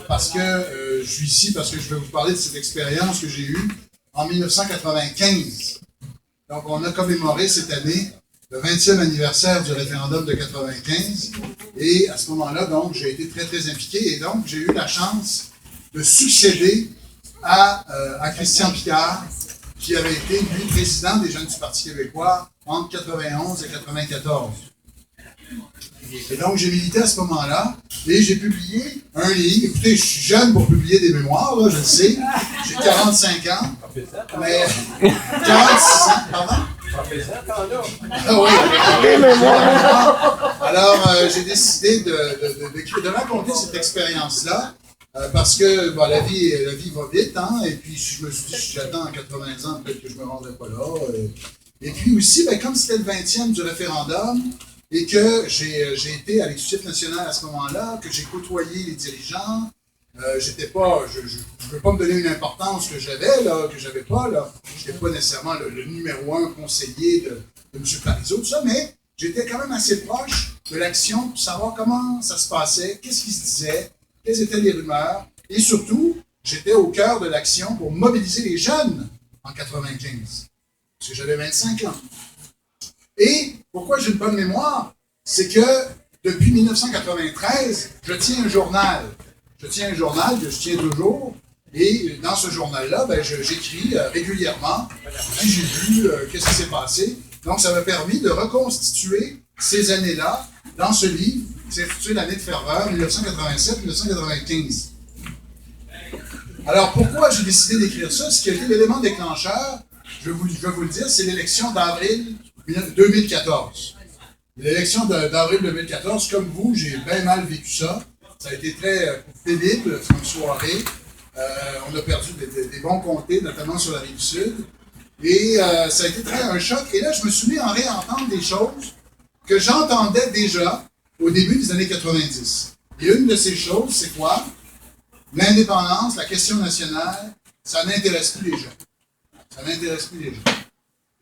parce que je suis ici parce que je vais vous parler de cette expérience que j'ai eue en 1995. Donc, on a commémoré cette année le 20e anniversaire du référendum de 95. Et à ce moment-là, donc, j'ai été très, très impliqué. Et donc, j'ai eu la chance de succéder à Christian Picard, qui avait été, lui, président des Jeunes du Parti québécois entre 91 et 94. Et donc, j'ai milité à ce moment-là et j'ai publié un livre. Écoutez, je suis jeune pour publier des mémoires, là, je le sais. J'ai 45 ans. Mais 46 ans, pardon? Ah oui, des mémoires. Alors, j'ai décidé de raconter cette expérience-là. Parce que bon, la vie va vite, hein, et puis je me suis dit, si j'attends à 80 ans, peut-être que je ne me rendrai pas là. Et puis aussi, ben, comme c'était le 20e du référendum, et que j'ai été à l'exécutif national à ce moment-là, que j'ai côtoyé les dirigeants, j'étais pas, je ne veux pas me donner une importance que j'avais, là, que j'avais pas, là. Je n'étais pas nécessairement le numéro 1 conseiller de M. Parizeau, tout ça, mais j'étais quand même assez proche de l'action pour savoir comment ça se passait, qu'est-ce qui se disait, quelles étaient les rumeurs, et surtout, j'étais au cœur de l'action pour mobiliser les jeunes en 95, parce que j'avais 25 ans. Et pourquoi j'ai une bonne mémoire? C'est que depuis 1993, je tiens un journal. Je tiens un journal que je tiens toujours, et dans ce journal-là, ben, j'écris régulièrement qui j'ai vu, qu'est-ce qui s'est passé. Donc, ça m'a permis de reconstituer ces années-là dans ce livre. C'est intitulé L'année de ferveur, 1987-1995. Alors, pourquoi j'ai décidé d'écrire ça? Ce qui a été l'élément déclencheur, je vais vous le dire, c'est l'élection d'avril 2014. L'élection d'avril 2014, comme vous, j'ai bien mal vécu ça. Ça a été très pénible, comme soirée. On a perdu des bons comtés, notamment sur la Rive-Sud. Et ça a été un choc. Et là, je me suis mis à réentendre des choses que j'entendais déjà au début des années 90. Et une de ces choses, c'est quoi? L'indépendance, la question nationale, ça n'intéresse plus les gens. Ça n'intéresse plus les gens.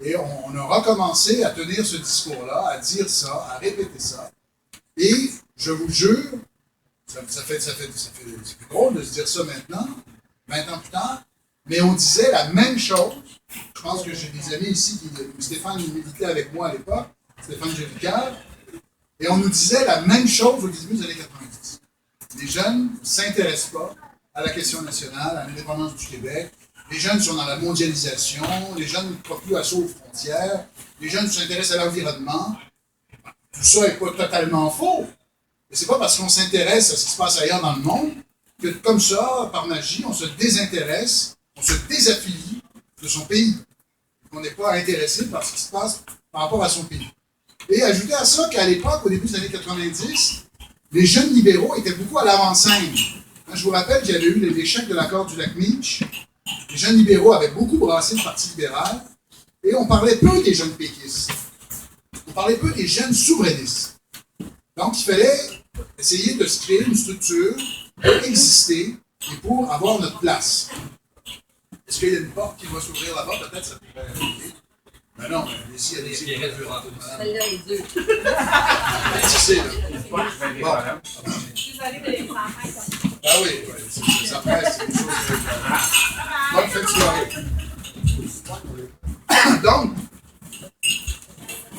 Et on a recommencé à tenir ce discours-là, à dire ça, à répéter ça. Et je vous jure, ça fait drôle de se dire ça maintenant, 20 ans plus tard, mais on disait la même chose. Je pense que j'ai des amis ici, Stéphane militait avec moi à l'époque, Stéphane Jolicoeur, et on nous disait la même chose au début des années 90. Les jeunes ne s'intéressent pas à la question nationale, à l'indépendance du Québec. Les jeunes sont dans la mondialisation, les jeunes ne croient plus à ça aux frontières, les jeunes s'intéressent à l'environnement. Tout ça n'est pas totalement faux. Mais c'est pas parce qu'on s'intéresse à ce qui se passe ailleurs dans le monde que comme ça, par magie, on se désintéresse, on se désaffilie de son pays. On n'est pas intéressé par ce qui se passe par rapport à son pays. Et ajoutez à ça qu'à l'époque, au début des années 90, les jeunes libéraux étaient beaucoup à l'avant-scène. Je vous rappelle qu'il y avait eu l'échec de l'accord du lac Meach. Les jeunes libéraux avaient beaucoup brassé le Parti libéral et on parlait peu des jeunes péquistes. On parlait peu des jeunes souverainistes. Donc, il fallait essayer de se créer une structure pour exister et pour avoir notre place. Est-ce qu'il y a une porte qui va s'ouvrir là-bas? Peut-être ça pourrait arriver. Mais non, ici, allez-y. Celle-là est dure. C'est là. Bon. Ah oui, ça presse, c'est des choses. Bonne fin de soirée. Donc,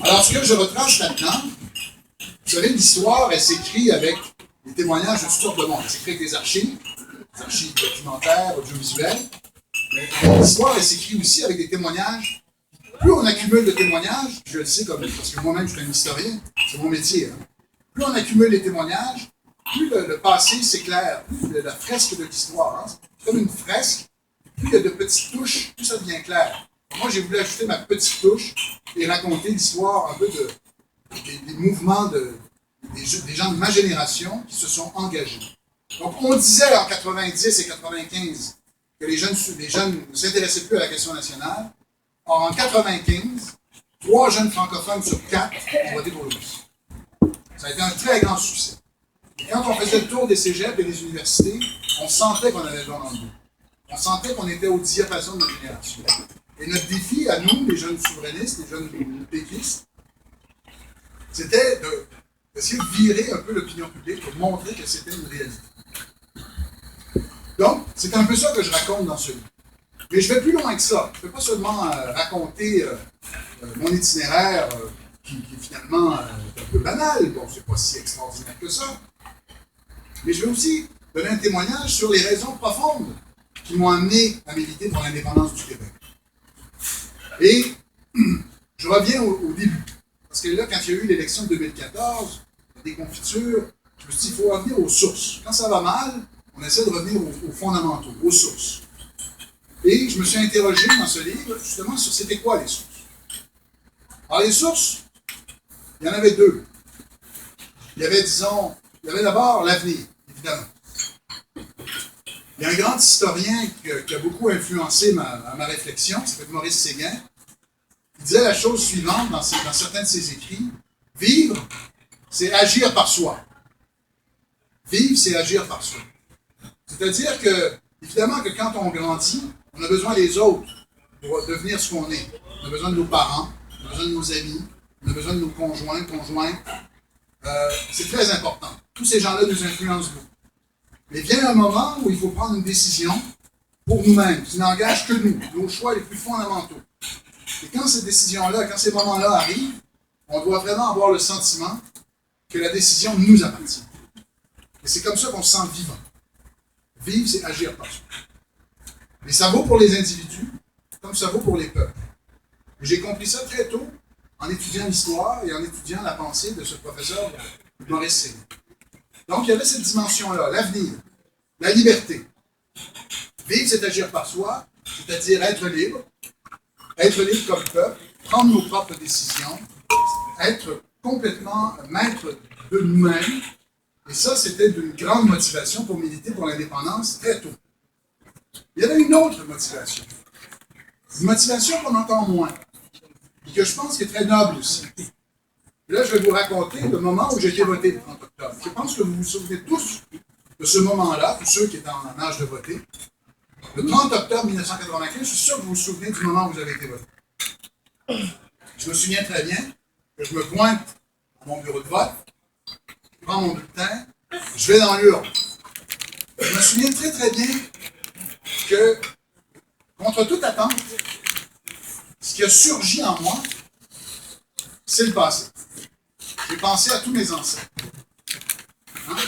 alors ce que je retrace maintenant, vous savez, l'histoire, elle s'écrit avec des témoignages de toutes sortes de monde. Elle s'écrit avec des archives documentaires, audiovisuels. Mais l'histoire, elle s'écrit aussi avec des témoignages. Plus on accumule de témoignages, je le sais parce que moi-même je suis un historien, c'est mon métier. Hein. Plus on accumule les témoignages, plus le passé s'éclaire, plus la fresque de l'histoire. Hein. C'est comme une fresque, plus il y a de petites touches, plus ça devient clair. Moi, j'ai voulu ajouter ma petite touche et raconter l'histoire un peu des mouvements des gens de ma génération qui se sont engagés. Donc, on disait en 90 et 95 que les jeunes ne s'intéressaient plus à la question nationale. Or, en 95, 3 jeunes francophones sur 4 ont voté pour l'OUS. Ça a été un très grand succès. Et quand on faisait le tour des cégeps et des universités, on sentait qu'on avait le doigt dans le dos. On sentait qu'on était au diapason de notre génération. Et notre défi à nous, les jeunes souverainistes, les jeunes péquistes, c'était d'essayer de virer un peu l'opinion publique pour montrer que c'était une réalité. Donc, c'est un peu ça que je raconte dans ce livre. Mais je vais plus loin que ça. Je ne vais pas seulement raconter mon itinéraire qui finalement est un peu banal. Bon, c'est pas si extraordinaire que ça. Mais je vais aussi donner un témoignage sur les raisons profondes qui m'ont amené à militer pour l'indépendance du Québec. Et je reviens au début. Parce que là, quand il y a eu l'élection de 2014, des confitures, je me suis dit, il faut revenir aux sources. Quand ça va mal, on essaie de revenir aux fondamentaux, aux sources. Et je me suis interrogé dans ce livre, justement, sur c'était quoi les sources. Alors, les sources, il y en avait deux. Il y avait, disons, il y avait d'abord l'avenir, évidemment. Il y a un grand historien qui a beaucoup influencé ma réflexion, qui s'appelle Maurice Séguin. Il disait la chose suivante dans certains de ses écrits. Vivre, c'est agir par soi. Vivre, c'est agir par soi. C'est-à-dire que, évidemment, que quand on grandit, on a besoin des autres pour devenir ce qu'on est. On a besoin de nos parents, on a besoin de nos amis, on a besoin de nos conjointes. C'est très important. Tous ces gens-là nous influencent beaucoup. Mais vient un moment où il faut prendre une décision pour nous-mêmes, qui n'engage que nous, nos choix les plus fondamentaux. Et quand ces décisions-là, quand ces moments-là arrivent, on doit vraiment avoir le sentiment que la décision nous appartient. Et c'est comme ça qu'on se sent vivant. Vivre, c'est agir par soi. Mais ça vaut pour les individus, comme ça vaut pour les peuples. Et j'ai compris ça très tôt en étudiant l'histoire et en étudiant la pensée de ce professeur Maurice Séguin. Donc, il y avait cette dimension-là, l'avenir, la liberté. Vivre, c'est agir par soi, c'est-à-dire être libre comme peuple, prendre nos propres décisions, être complètement maître de nous-mêmes. Et ça, c'était d'une grande motivation pour militer pour l'indépendance très tôt. Il y avait une autre motivation. Une motivation qu'on entend moins. Et que je pense qui est très noble aussi. Et là, je vais vous raconter le moment où j'ai été voté le 30 octobre. Je pense que vous vous souvenez tous de ce moment-là, tous ceux qui étaient en âge de voter. Le 30 octobre 1995, je suis sûr que vous vous souvenez du moment où vous avez été voté. Je me souviens très bien que je me pointe à mon bureau de vote, je prends mon bulletin, je vais dans l'urne. Je me souviens très très bien que, contre toute attente, ce qui a surgi en moi, c'est le passé. J'ai pensé à tous mes ancêtres.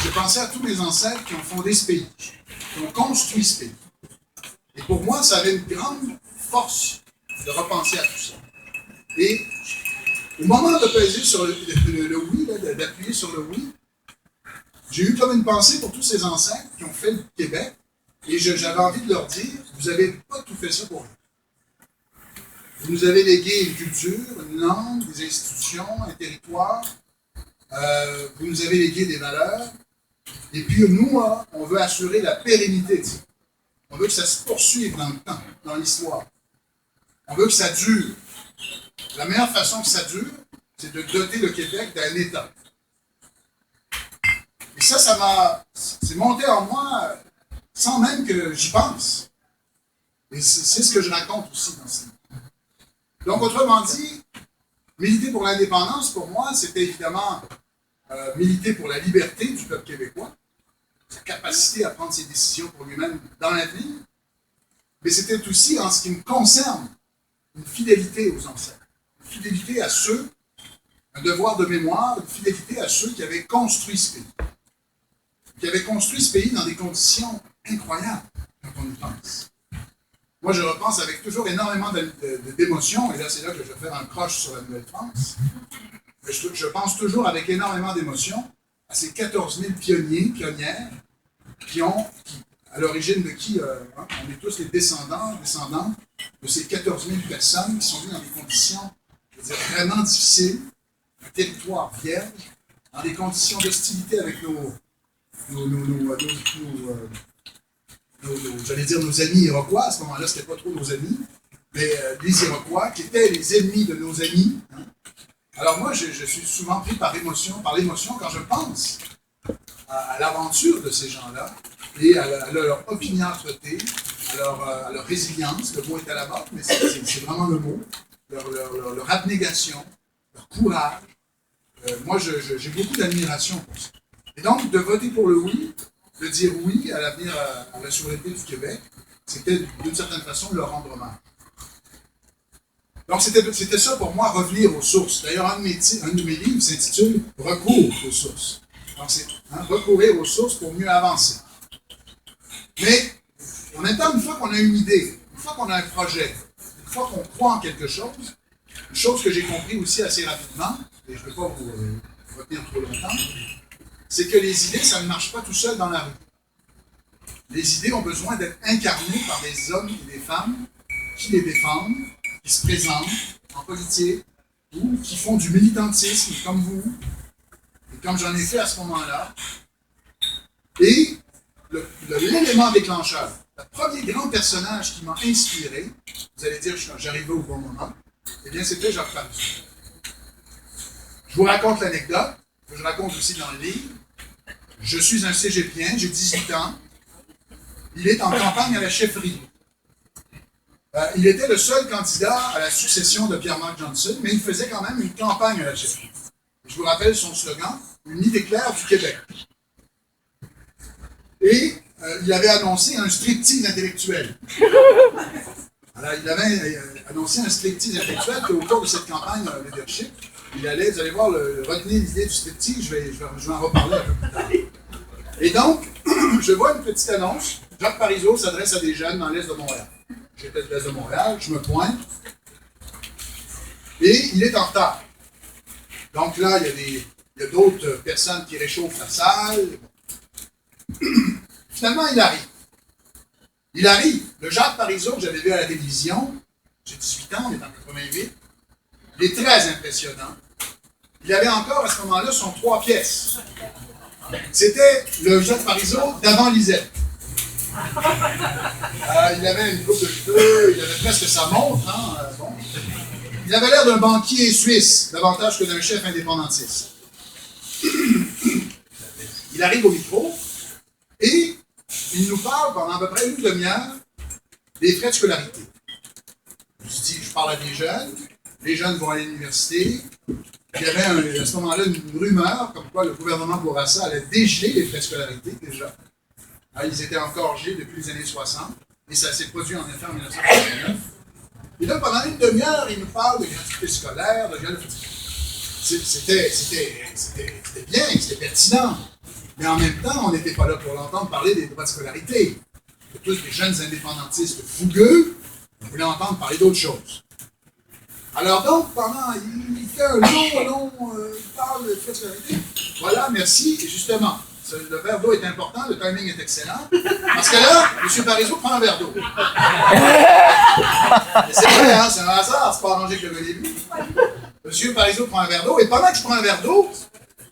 J'ai pensé à tous mes ancêtres qui ont fondé ce pays, qui ont construit ce pays. Et pour moi, ça avait une grande force de repenser à tout ça. Et au moment de peser sur le oui, d'appuyer sur le oui, j'ai eu comme une pensée pour tous ces ancêtres qui ont fait le Québec, et j'avais envie de leur dire, vous n'avez pas tout fait ça pour vous. Vous nous avez légué une culture, une langue, des institutions, un territoire, vous nous avez légué des valeurs, et puis nous, on veut assurer la pérennité de ça. On veut que ça se poursuive dans le temps, dans l'histoire. On veut que ça dure. La meilleure façon que ça dure, c'est de doter le Québec d'un État. Et c'est monté en moi sans même que j'y pense. Et c'est ce que je raconte aussi dans ce livre. Donc, autrement dit, militer pour l'indépendance, pour moi, c'était évidemment militer pour la liberté du peuple québécois, sa capacité à prendre ses décisions pour lui-même dans l'avenir, mais c'était aussi, en ce qui me concerne, une fidélité aux ancêtres, une fidélité à ceux, un devoir de mémoire, une fidélité à ceux qui avaient construit ce pays, dans des conditions incroyables, quand on y pense. Moi, je repense avec toujours énormément d'émotions, et là, c'est là que je vais faire un croche sur la Nouvelle-France. Je pense toujours avec énormément d'émotions à ces 14 000 pionnières, à l'origine de qui, on est tous les descendants de ces 14 000 personnes qui sont venues dans des conditions, je veux dire, vraiment difficiles, un territoire vierge, dans des conditions d'hostilité avec j'allais dire nos amis iroquois. À ce moment-là, ce n'était pas trop nos amis, mais les Iroquois, qui étaient les ennemis de nos amis. Alors moi, je suis souvent pris par l'émotion quand je pense à l'aventure de ces gens-là et à leur opiniâtreté, à leur résilience. Le mot est à la mode, mais c'est vraiment le mot. Leur abnégation, leur courage. Moi, j'ai beaucoup d'admiration pour ça. Et donc, de voter pour le oui, de dire oui à l'avenir à la souveraineté du Québec, c'était d'une certaine façon leur rendre hommage. Donc, c'était ça pour moi, revenir aux sources. D'ailleurs, un de mes livres s'intitule « Recours aux sources ». Donc, c'est recourir aux sources pour mieux avancer. Mais, en même temps, une fois qu'on a une idée, une fois qu'on a un projet, une fois qu'on croit en quelque chose, une chose que j'ai compris aussi assez rapidement, et je ne vais pas vous retenir trop longtemps, c'est que les idées, ça ne marche pas tout seul dans la rue. Les idées ont besoin d'être incarnées par des hommes et des femmes qui les défendent, qui se présentent en politique, ou qui font du militantisme, comme vous, et comme j'en ai fait à ce moment-là. Et l'élément déclencheur, le premier grand personnage qui m'a inspiré, vous allez dire que j'arrivais au bon moment, eh bien c'était Jacques Parizeau. Je vous raconte l'anecdote, que je raconte aussi dans le livre. Je suis un cégepien, j'ai 18 ans. Il est en campagne à la chefferie. Il était le seul candidat à la succession de Pierre-Marc Johnson, mais il faisait quand même une campagne à la chefferie. Je vous rappelle son slogan, « Une idée claire du Québec ». Et il avait annoncé un striptease intellectuel. Alors, il avait annoncé un striptease intellectuel qu'au cours de cette campagne leadership, il allait, vous allez voir, retenir l'idée du striptease, je vais en reparler un peu plus tard. Et donc, je vois une petite annonce. Jacques Parizeau s'adresse à des jeunes dans l'Est de Montréal. J'étais de l'Est de Montréal, je me pointe. Et il est en retard. Donc là, il y a d'autres personnes qui réchauffent la salle. Finalement, il arrive. Il arrive. Le Jacques Parizeau que j'avais vu à la télévision, j'ai 18 ans, on est en 88, il est très impressionnant. Il avait encore à ce moment-là son 3 pièces. C'était le Jacques Parizeau d'avant Lisette. Il avait une coupe de cheveux, il avait presque sa montre. Bon. Il avait l'air d'un banquier suisse, davantage que d'un chef indépendantiste. Il arrive au micro et il nous parle pendant à peu près une demi-heure des frais de scolarité. Je parle à des jeunes, les jeunes vont à l'université. Il y avait à ce moment-là une rumeur comme quoi le gouvernement Bourassa allait dégeler les frais de scolarité déjà. Ils étaient engorgés depuis les années 60 et ça s'est produit en effet en 1989. Et là, pendant une demi-heure, il nous parle de gratuité scolaire, de c'était bien, c'était pertinent. Mais en même temps, on n'était pas là pour l'entendre parler des droits de scolarité. Tous les jeunes indépendantistes fougueux, on voulait entendre parler d'autre chose. Alors donc, il fait un long, il parle de frais de scolarité. Voilà, merci. Et justement, le verre d'eau est important, le timing est excellent. Parce que là, M. Parizeau prend un verre d'eau. C'est vrai, hein, c'est un hasard, c'est pas arrangé que le début. M. Parizeau prend un verre d'eau, et pendant qu'il prend un verre d'eau,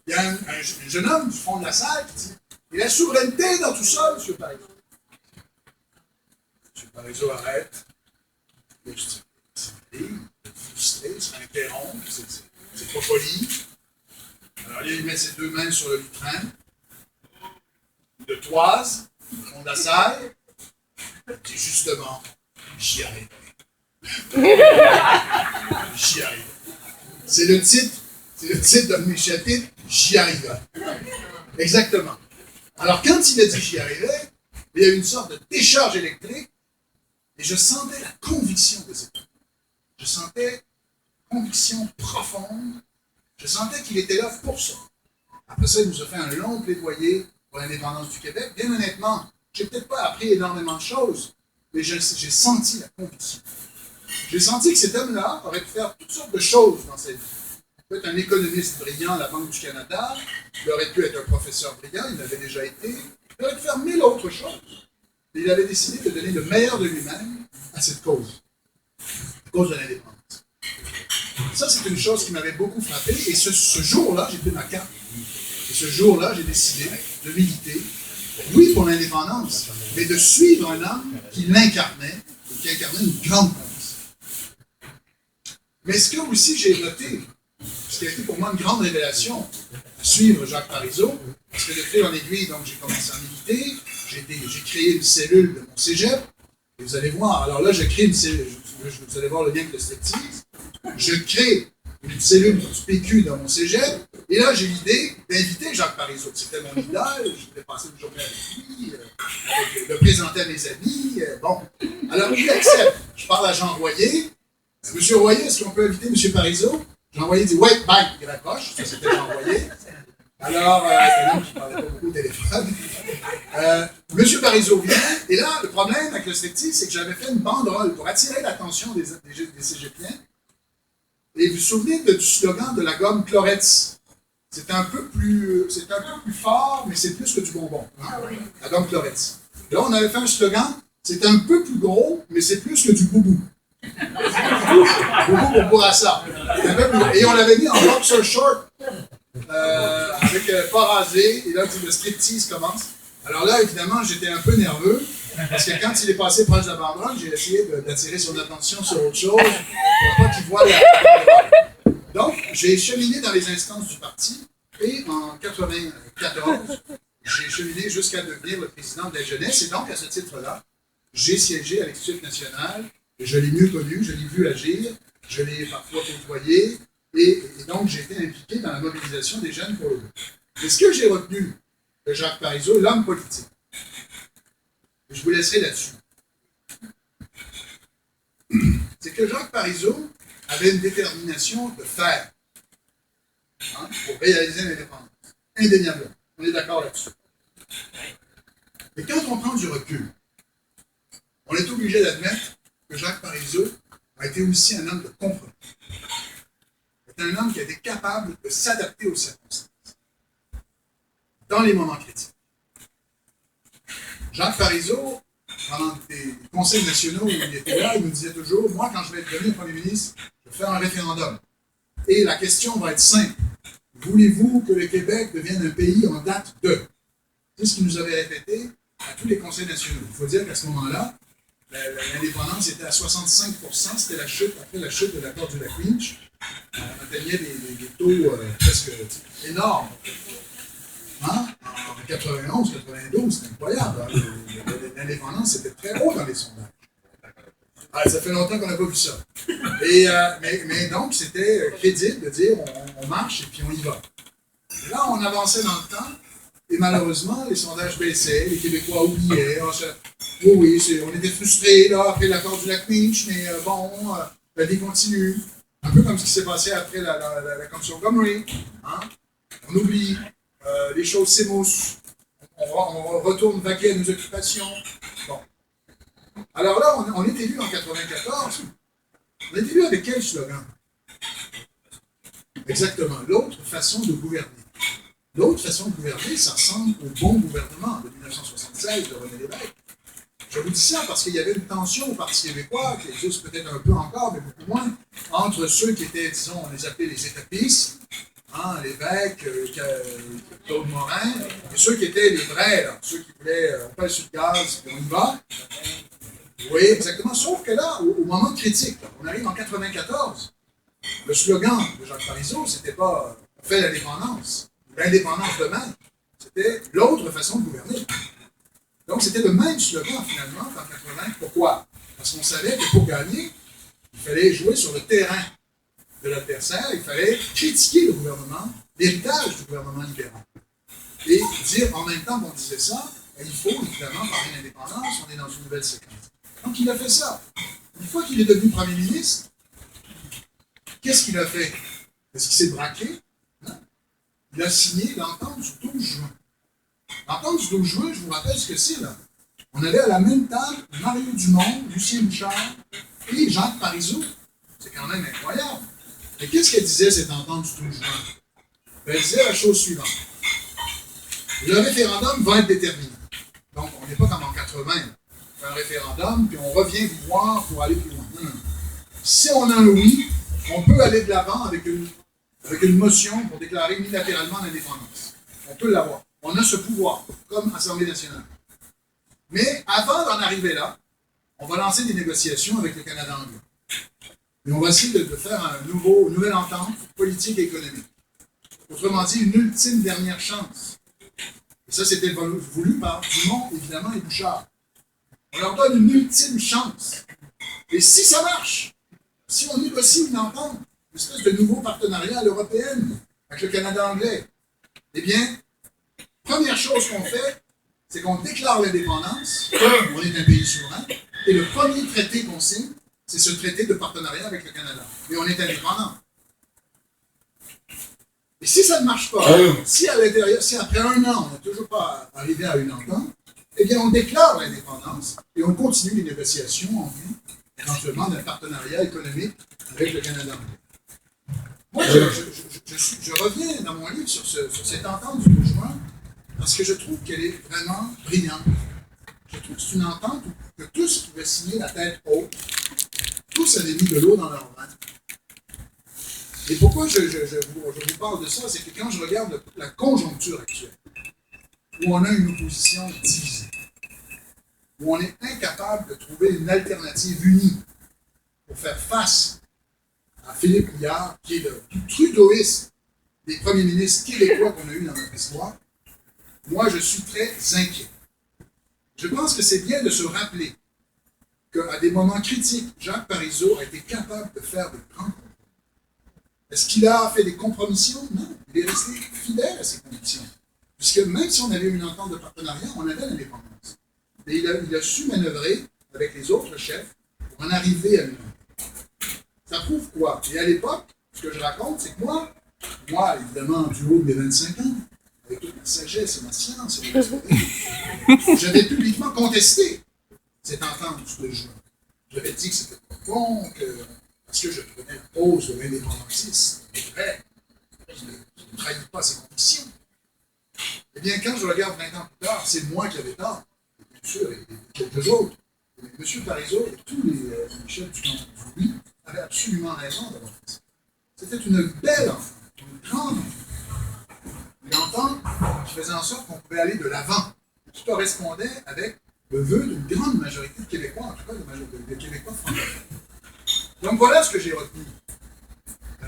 il y a un jeune homme du fond de la salle qui dit « Il y a la souveraineté dans tout ça, M. Parizeau. » M. Parizeau arrête. Il est frustré, il se interrompt, c'est pas poli. Alors il met ses deux mains sur le lutrin de toise, au fond de la salle. Il dit justement, j'y arrive. J'y arrive. C'est le titre de mes chapitres, j'y arriverai. Exactement. Alors quand il a dit j'y arriverai, il y a eu une sorte de décharge électrique et je sentais la conviction de cette. Je sentais une conviction profonde. Je sentais qu'il était là pour ça. Après ça, il nous a fait un long plaidoyer pour l'indépendance du Québec. Bien honnêtement, je n'ai peut-être pas appris énormément de choses, mais j'ai senti la conviction. J'ai senti que cet homme-là aurait pu faire toutes sortes de choses dans sa vie. Il peut être un économiste brillant à la Banque du Canada, il aurait pu être un professeur brillant, il l'avait déjà été, il aurait pu faire mille autres choses. Et il avait décidé de donner le meilleur de lui-même à cette cause. La cause de l'indépendance. Ça, c'est une chose qui m'avait beaucoup frappé. Et ce jour-là, j'ai pris ma carte. Et ce jour-là, j'ai décidé de militer, oui, pour l'indépendance, mais de suivre un homme qui l'incarnait, qui incarnait une grande cause. Mais ce que aussi j'ai noté, ce qui a été pour moi une grande révélation, à suivre Jacques Parizeau, parce que de fil en aiguille, donc j'ai commencé à militer, j'ai créé une cellule de mon cégep, et vous allez voir, alors là, je crée une cellule, vous allez voir le lien avec le striptease, je crée une cellule du PQ dans mon cégep, Et là, j'ai l'idée d'inviter Jacques Parizeau. C'était mon idole, je voulais passer une journée avec lui, le présenter à mes amis. Bon. Alors, il accepte. Je parle à Jean Royer. Monsieur Royer, est-ce qu'on peut inviter M. Parizeau? Jean Royer dit ouais, bang, il raccroche. Ça, c'était Jean Royer. Alors, c'est un homme qui ne parlait pas beaucoup au téléphone. Monsieur Parizeau vient, et là, le problème avec le striptease, c'est que j'avais fait une banderole pour attirer l'attention des cégepiens. Et vous vous souvenez du slogan de la gomme Clorets? C'est un peu plus fort, mais c'est plus que du bonbon. Hein? La gomme Clorets. Là, on avait fait un slogan, c'est un peu plus gros, mais c'est plus que du boubou. Boubou pour Bourassa. Et on l'avait mis en boxer short, avec pas rasé, et là, le striptease commence. Alors là, évidemment, j'étais un peu nerveux, parce que quand il est passé proche de la banderole, j'ai essayé d'attirer son attention sur autre chose, pour pas qu'il voie la banderole. Donc, j'ai cheminé dans les instances du parti, et en 1994, j'ai cheminé jusqu'à devenir le président de la jeunesse, et donc, à ce titre-là, j'ai siégé à l'Exécutif national, je l'ai mieux connu, je l'ai vu agir, je l'ai parfois côtoyé, et donc j'ai été impliqué dans la mobilisation des jeunes pour le groupe. Et ce que j'ai retenu de Jacques Parizeau, l'homme politique, je vous laisserai là-dessus, c'est que Jacques Parizeau avait une détermination de faire pour réaliser l'indépendance. Indéniablement. On est d'accord là-dessus. Et quand on prend du recul, on est obligé d'admettre que Jacques Parizeau a été aussi un homme de compromis. C'est un homme qui a été capable de s'adapter aux circonstances dans les moments critiques. Jacques Parizeau, pendant des conseils nationaux où il était là, il nous disait toujours, moi, quand je vais devenir Premier ministre, je vais faire un référendum. Et la question va être simple. Voulez-vous que le Québec devienne un pays en date de? C'est ce qu'il nous avait répété à tous les conseils nationaux. Il faut dire qu'à ce moment-là, l'indépendance était à 65%, c'était après la chute de l'accord du Lac-Winch. On atteignait des taux presque énormes. Hein? En 91, 92, c'était incroyable. Hein? L'indépendance était très haut dans les sondages. Ah, ça fait longtemps qu'on n'a pas vu ça. Mais donc, c'était crédible de dire on marche et puis on y va. Et là, on avançait dans le temps et malheureusement, les sondages baissaient, les Québécois oubliaient. Oui, on était frustrés là, après l'accord du Lac-Winch, mais la vie continue. Un peu comme ce qui s'est passé après la commission Gomery. Hein? On oublie, les choses s'émoussent, on retourne vaquer à nos occupations. Bon. Alors là, on est élu en 94. On est élu avec quel slogan? Exactement, l'autre façon de gouverner. L'autre façon de gouverner, ça ressemble au bon gouvernement de 1976 de René Lévesque. Je vous dis ça parce qu'il y avait une tension au Parti québécois, qui existe peut-être un peu encore, mais beaucoup moins, entre ceux qui étaient, disons, on les appelait les étapistes, hein, Lévesque, Claude Morin, et ceux qui étaient les vrais, là, ceux qui voulaient, on pèse sur le gaz, puis on y va. Oui, exactement. Sauf que là, au moment critique, là, on arrive en 94, le slogan de Jacques Parizeau, c'était pas « on fait l'indépendance », l'indépendance demain, c'était l'autre façon de gouverner. Donc, c'était le même slogan, finalement, en 80. Pourquoi? Parce qu'on savait que pour gagner, il fallait jouer sur le terrain de l'adversaire, il fallait critiquer le gouvernement, l'héritage du gouvernement libéral. Et dire, en même temps qu'on disait ça, il faut, évidemment, parler d'indépendance, on est dans une nouvelle séquence. Donc, il a fait ça. Une fois qu'il est devenu Premier ministre, qu'est-ce qu'il a fait? Est-ce qu'il s'est braqué? Non. Il a signé l'entente du 12 juin. L'entente du 12 juin, je vous rappelle ce que c'est, là. On avait à la même table Mario Dumont, Lucien Bouchard et Jacques Parizeau. C'est quand même incroyable. Mais qu'est-ce qu'elle disait, cette entente du 12 juin? Elle disait la chose suivante. Le référendum va être déterminant. Donc, on n'est pas comme en 80, là. On fait un référendum, puis on revient vous voir pour aller plus loin. Non. Si on a un oui, on peut aller de l'avant avec une motion pour déclarer unilatéralement l'indépendance. On peut l'avoir. On a ce pouvoir, comme Assemblée nationale. Mais avant d'en arriver là, on va lancer des négociations avec le Canada anglais. Et on va essayer de faire une nouvelle entente politique et économique. Autrement dit, une ultime dernière chance. Et ça, c'était voulu par Dumont, évidemment, et Bouchard. On leur donne une ultime chance. Et si ça marche, si on négocie une entente, une espèce de nouveau partenariat à l'européenne, avec le Canada anglais? Eh bien, première chose qu'on fait, c'est qu'on déclare l'indépendance, on est un pays souverain, et le premier traité qu'on signe, c'est ce traité de partenariat avec le Canada. Mais on est indépendant. Et si ça ne marche pas, si à l'intérieur, si après un an, on n'est toujours pas arrivé à une entente, eh bien, on déclare l'indépendance et on continue les négociations en vue, éventuellement, d'un partenariat économique avec le Canada anglais. Moi, je reviens dans mon livre sur cette entente du 2 juin parce que je trouve qu'elle est vraiment brillante. Je trouve que c'est une entente que tous pouvaient signer la tête haute. Tous avaient mis de l'eau dans leur vin. Et pourquoi je vous parle de ça, c'est que quand je regarde la conjoncture actuelle, où on a une opposition divisée, où on est incapable de trouver une alternative unie pour faire face à Philippe Couillard, qui est le plus trudeauiste des premiers ministres québécois qu'on a eu dans notre histoire, moi, je suis très inquiet. Je pense que c'est bien de se rappeler qu'à des moments critiques, Jacques Parizeau a été capable de faire de grands compromis. Est-ce qu'il a fait des compromissions? Non. Il est resté fidèle à ses convictions. Puisque même si on avait une entente de partenariat, on avait l'indépendance. Et il a su manœuvrer avec les autres chefs pour en arriver à une entente. Ça prouve quoi? Et à l'époque, ce que je raconte, c'est que moi, évidemment, du haut de mes 25 ans, avec toute ma sagesse et ma science et mon expérience, j'avais publiquement contesté cette entente du 2 juin. J'avais dit que c'était pas bon, parce que je prenais la pause de l'indépendantisme. C'est vrai, je ne trahis pas ses conditions. Eh bien, quand je regarde 20 ans plus tard, c'est moi qui avais tort, bien sûr, et quelques autres. Mais M. Parizeau et tous les chefs du camp du oui avaient absolument raison d'avoir fait ça. C'était une belle entente, une grande entente. Une entente qui faisait en sorte qu'on pouvait aller de l'avant, qui correspondait avec le vœu d'une grande majorité de Québécois, en tout cas de Québécois francophones. Donc voilà ce que j'ai retenu.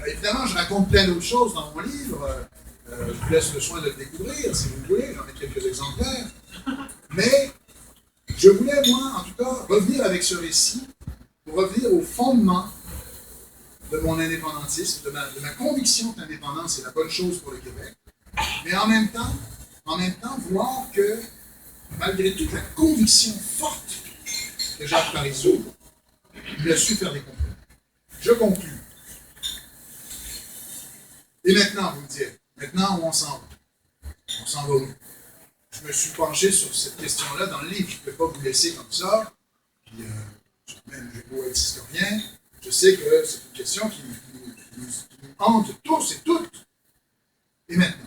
Évidemment, je raconte plein d'autres choses dans mon livre. Je vous laisse le soin de le découvrir, si vous voulez. J'en ai quelques exemplaires. Mais je voulais, moi, en tout cas, revenir avec ce récit pour revenir au fondement de mon indépendantisme, de ma conviction que l'indépendance est la bonne chose pour le Québec. Mais en même temps, voir que, malgré toute la conviction forte de Jacques Parizeau, il a su faire des compromis. Je conclue. Et maintenant, vous me dites, maintenant où on s'en va? On s'en va où? Je me suis penché sur cette question-là dans le livre. Je ne peux pas vous laisser comme ça. Puis, même j'ai beau être historien, je sais que c'est une question qui nous hante tous et toutes. Et maintenant?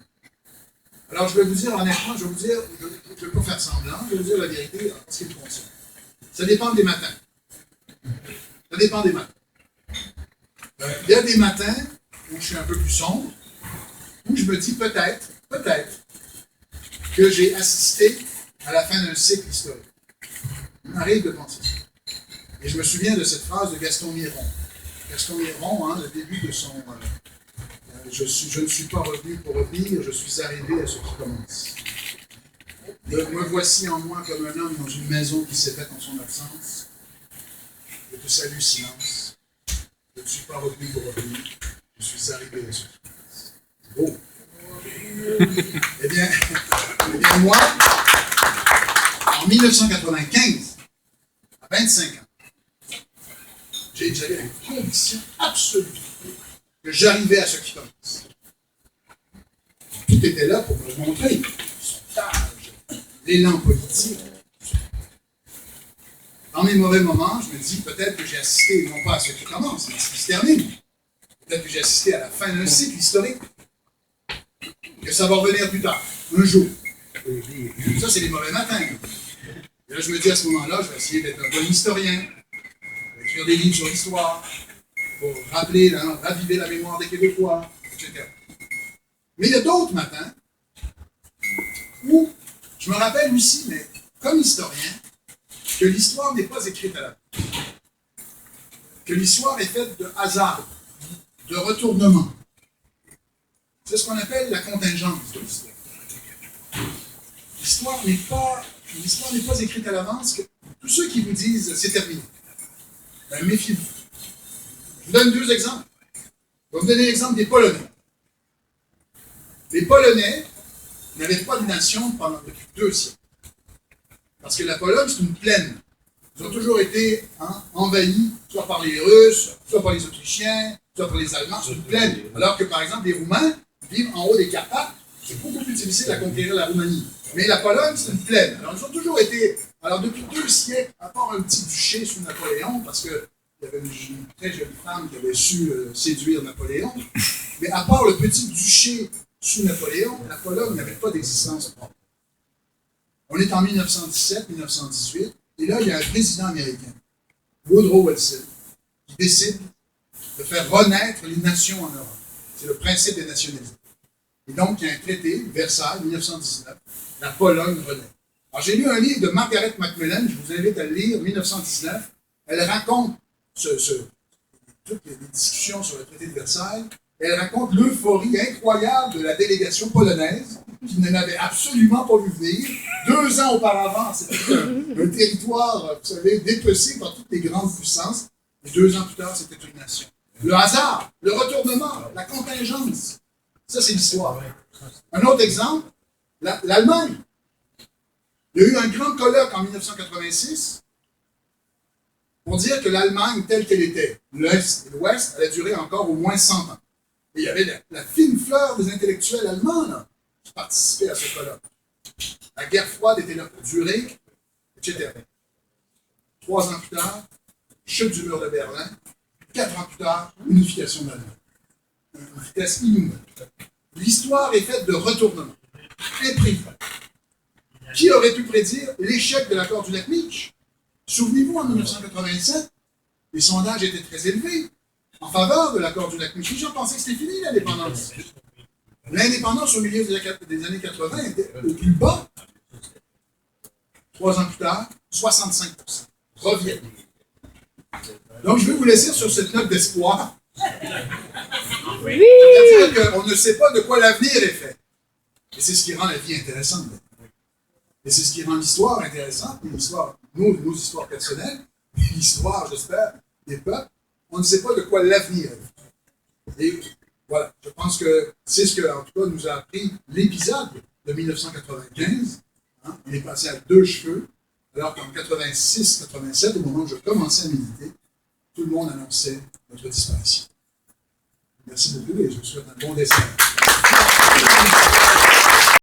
Alors, je vais vous dire honnêtement, je ne vais pas faire semblant, je vais vous dire la vérité en ce qui me concerne. Ça dépend des matins. Ça dépend des matins. Il y a des matins où je suis un peu plus sombre, où je me dis peut-être que j'ai assisté à la fin d'un cycle historique. Il m'arrive de penser ça. Et je me souviens de cette phrase de Gaston Miron. Gaston Miron, le début de son je ne suis pas revenu pour revenir, je suis arrivé à ce qui commence. Me voici en moi comme un homme dans une maison qui s'est faite en son absence. Je te salue, silence. Je ne suis pas revenu pour revenir, je suis arrivé à ce qui commence. C'est beau. Eh bien, moi, en 1995, à 25 ans, j'avais une conviction absolue que j'arrivais à ce qui commence. Tout était là pour me le montrer. Son âge, l'élan politique. Dans mes mauvais moments, je me dis peut-être que j'ai assisté non pas à ce qui commence, mais à ce qui se termine. Peut-être que j'ai assisté à la fin d'un cycle historique. Que ça va revenir plus tard, un jour. Ça, c'est les mauvais matins. Et là, je me dis à ce moment-là, je vais essayer d'être un bon historien, écrire des livres sur l'histoire, pour rappeler, raviver la mémoire des Québécois, etc. Mais il y a d'autres matins où je me rappelle aussi, mais comme historien, que l'histoire n'est pas écrite à la fin. Que l'histoire est faite de hasard, de retournement. C'est ce qu'on appelle la contingence de l'histoire. L'histoire n'est pas écrite à l'avance. Tous ceux qui vous disent c'est terminé, ben, méfiez-vous. Je vous donne deux exemples. Je vais vous donner l'exemple des Polonais. Les Polonais n'avaient pas de nation depuis 2 siècles. Parce que la Pologne, c'est une plaine. Ils ont toujours été envahis, soit par les Russes, soit par les Autrichiens, soit par les Allemands, c'est une plaine. Alors que, par exemple, les Roumains vivent en haut des Carpates, c'est beaucoup plus difficile à conquérir la Roumanie. Mais la Pologne, c'est une plaine. Alors, ils ont toujours été... Alors, depuis 2 siècles, à part un petit duché sous Napoléon, parce qu'il y avait une très jolie femme qui avait su séduire Napoléon, mais à part le petit duché sous Napoléon, la Pologne n'avait pas d'existence propre. On est en 1917-1918, et là, il y a un président américain, Woodrow Wilson, qui décide de faire renaître les nations en Europe. C'est le principe des nationalismes. Et donc, il y a un traité, Versailles, 1919, la Pologne renaît. Alors, j'ai lu un livre de Margaret Macmillan, je vous invite à le lire, 1919. Elle raconte toutes les discussions sur le traité de Versailles. Elle raconte l'euphorie incroyable de la délégation polonaise, qui ne l'avait absolument pas vu venir. 2 ans auparavant, c'était un territoire, vous savez, dépecé par toutes les grandes puissances. Et 2 ans plus tard, c'était une nation. Le hasard, le retournement, la contingence. Ça, c'est l'histoire. Un autre exemple, l'Allemagne. Il y a eu un grand colloque en 1986 pour dire que l'Allemagne, telle qu'elle était, l'Est et l'Ouest, allait durer encore au moins 100 ans. Et il y avait la fine fleur des intellectuels allemands là, qui participaient à ce colloque. La guerre froide était là pour durer, etc. 3 ans plus tard, chute du mur de Berlin. 4 ans plus tard, unification de l'Allemagne. Une vitesse inouïe. L'histoire est faite de retournements. Imprévisibles. Qui aurait pu prédire l'échec de l'accord du lac Meach? Souvenez-vous, en 1987, les sondages étaient très élevés en faveur de l'accord du lac Meach. Les gens pensaient que c'était fini, l'indépendance. L'indépendance au milieu des années 80 était au plus bas. 3 ans plus tard, 65%. Reviennent. Donc, je vais vous laisser sur cette note d'espoir. C'est-à-dire qu'on ne sait pas de quoi l'avenir est fait. Et c'est ce qui rend la vie intéressante. Et c'est ce qui rend l'histoire intéressante, l'histoire, nos histoires personnelles, l'histoire, j'espère, des peuples. On ne sait pas de quoi l'avenir est fait. Et voilà, je pense que c'est ce que, en tout cas, nous a appris l'épisode de 1995. On est passé à 2 cheveux, alors qu'en 86-87, au moment où je commençais à méditer, tout le monde annonçait notre disparition. Merci beaucoup et je vous souhaite un bon dessert.